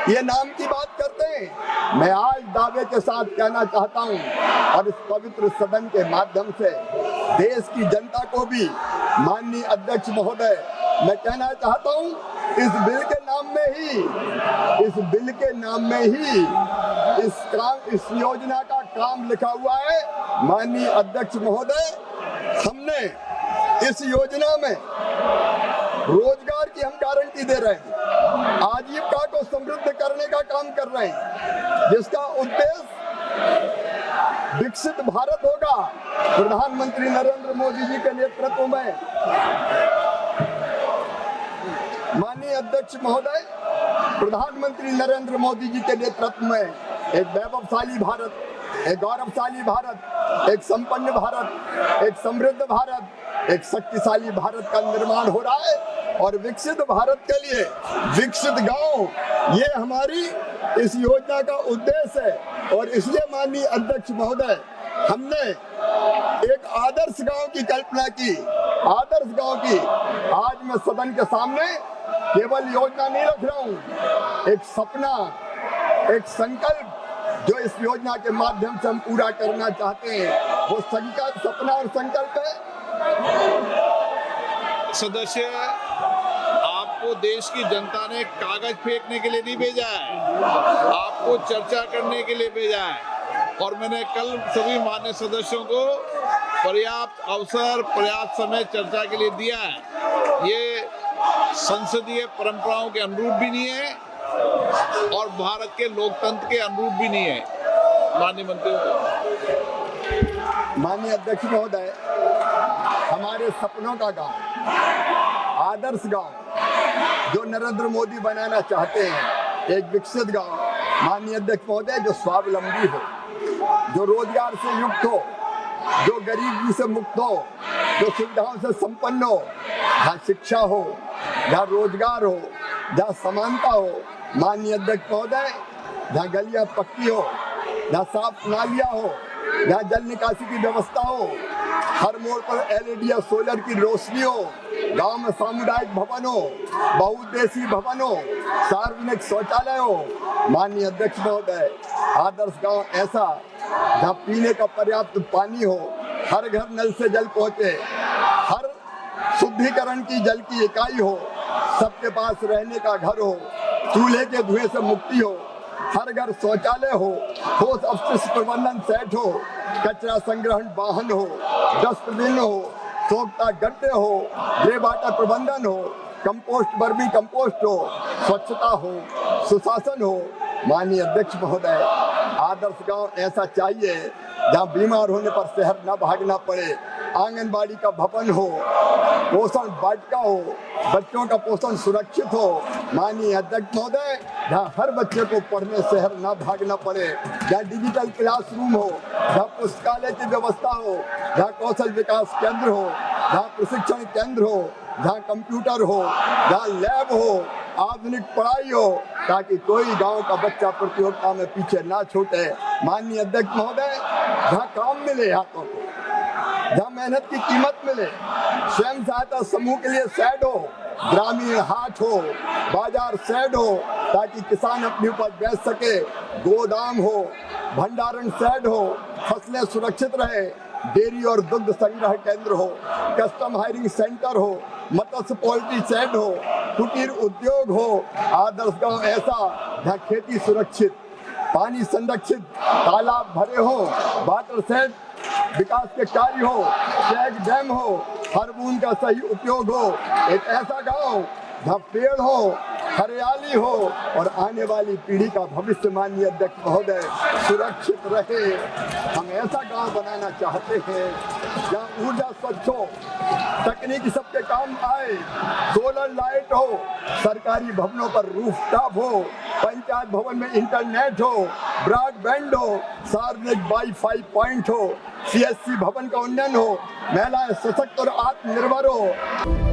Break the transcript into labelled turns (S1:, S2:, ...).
S1: ये नाम की बात करते हैं। मैं आज दावे के साथ कहना चाहता हूं और इस पवित्र सदन के माध्यम से देश की जनता को भी, माननीय अध्यक्ष महोदय, मैं कहना चाहता हूं, इस बिल के नाम में ही इस योजना का काम लिखा हुआ है। माननीय अध्यक्ष महोदय, हमने इस योजना में रोजगार की हम गारंटी दे रहे हैं, आजीविका को समृद्ध करने का काम कर रहे हैं, जिसका उद्देश्य विकसित भारत होगा। प्रधानमंत्री नरेंद्र मोदी जी के नेतृत्व में, माननीय अध्यक्ष महोदय, प्रधानमंत्री नरेंद्र मोदी जी के नेतृत्व में एक वैभवशाली भारत, एक गौरवशाली भारत, एक संपन्न भारत, एक समृद्ध भारत, एक शक्तिशाली भारत का निर्माण हो रहा है। और विकसित भारत के लिए विकसित गांव, ये हमारी इस योजना का उद्देश्य है। और इसलिए माननीय अध्यक्ष महोदय, हमने एक आदर्श गांव की कल्पना की, आदर्श गांव की। आज मैं सदन के सामने केवल योजना नहीं रख रहा हूं, एक सपना, एक संकल्प जो इस योजना के माध्यम से हम पूरा करना चाहते हैं, वो संकल्प, सपना और संकल्प है।
S2: सदस्य, आपको देश की जनता ने कागज फेंकने के लिए नहीं भेजा है, आपको चर्चा करने के लिए भेजा है। और मैंने कल सभी मान्य सदस्यों को पर्याप्त अवसर, पर्याप्त समय चर्चा के लिए दिया है। ये संसदीय परंपराओं के अनुरूप भी नहीं है और भारत के लोकतंत्र के अनुरूप भी नहीं है। माननीय मंत्री,
S1: माननीय अध्यक्ष महोदय, हमारे सपनों का गांव, आदर्श गांव जो नरेंद्र मोदी बनाना चाहते हैं, एक विकसित गांव, माननीय अध्यक्ष महोदय, जो स्वावलंबी हो, जो रोजगार से युक्त हो, जो गरीबी से मुक्त हो, जो सुविधाओं से संपन्न हो, जहाँ शिक्षा हो, जहाँ रोजगार हो, जहाँ समानता हो। माननीय अध्यक्ष महोदय, जहाँ गलियाँ पक्की हो, जहाँ साफ नालियाँ हो, जहाँ जल निकासी की व्यवस्था हो, हर मोड़ पर LED या सोलर की रोशनी हो, गांव में सामुदायिक भवन हो, बहुउद्देशीय भवन हो, सार्वजनिक शौचालय हो। माननीय अध्यक्ष महोदय, आदर्श गांव ऐसा जहाँ पीने का पर्याप्त पानी हो, हर घर नल से जल पहुंचे, हर शुद्धिकरण की जल की इकाई हो, सबके पास रहने का घर हो, चूल्हे के धुएं से मुक्ति हो, हर घर शौचालय हो, ठोस अपशिष्ट प्रबंधन सेट हो, कचरा संग्रहण वाहन हो, डस्टबिन हो, सोखता गड्ढे हो, ग्रे वाटर प्रबंधन हो, कंपोस्ट, वर्मी कंपोस्ट हो, स्वच्छता हो, सुशासन हो। माननीय अध्यक्ष महोदय, आदर्श गांव ऐसा चाहिए जहां बीमार होने पर शहर न भागना पड़े, आंगनबाड़ी का भवन हो, पोषण वाटिका हो, बच्चों का पोषण सुरक्षित हो। माननीय अध्यक्ष महोदय, जहाँ हर बच्चे को पढ़ने शहर न भागना पड़े, जहाँ डिजिटल क्लासरूम हो, जहाँ पुस्तकालय की व्यवस्था हो, जहाँ कौशल विकास केंद्र हो, जहाँ प्रशिक्षण केंद्र हो, जहाँ कंप्यूटर हो, जहाँ लैब हो, आधुनिक पढ़ाई हो, ताकि कोई गांव का बच्चा प्रतियोगिता में पीछे ना छूटे। माननीय अध्यक्ष महोदय, जहाँ काम मिले हाथों को, जहाँ मेहनत की कीमत मिले, स्वयं सहायता समूह के लिए शेड हो, ग्रामीण हाट हो, बाजार शेड हो, ताकि किसान अपनी उपज बेच सके, गोदाम हो, भंडारण शेड हो, फसलें सुरक्षित रहे, डेयरी और दुग्ध संग्रह केंद्र हो, कस्टम हायरिंग सेंटर हो, मत्स्य पोल्ट्री शेड हो, कुटीर उद्योग हो। आदर्श गांव ऐसा जहाँ खेती सुरक्षित, पानी संरक्षित, तालाब भरे हो, वाटर शेड विकास के कार्य हो, चेक डैम हो, हर बूंद का सही उपयोग हो। एक ऐसा गांव जहाँ पेड़ हो, हरियाली हो और आने वाली पीढ़ी का भविष्य, माननीय अध्यक्ष महोदय, सुरक्षित रहे। हम ऐसा गांव बनाना चाहते हैं जहाँ ऊर्जा स्वच्छ हो, तकनीकी सबके काम आए, सोलर लाइट हो, सरकारी भवनों पर रूफटॉप हो, पंचायत भवन में इंटरनेट हो, ब्रॉडबैंड हो, सार्वजनिक वाईफाई पॉइंट हो, CSC भवन का उन्नयन हो, महिलाएं सशक्त और आत्मनिर्भर हो।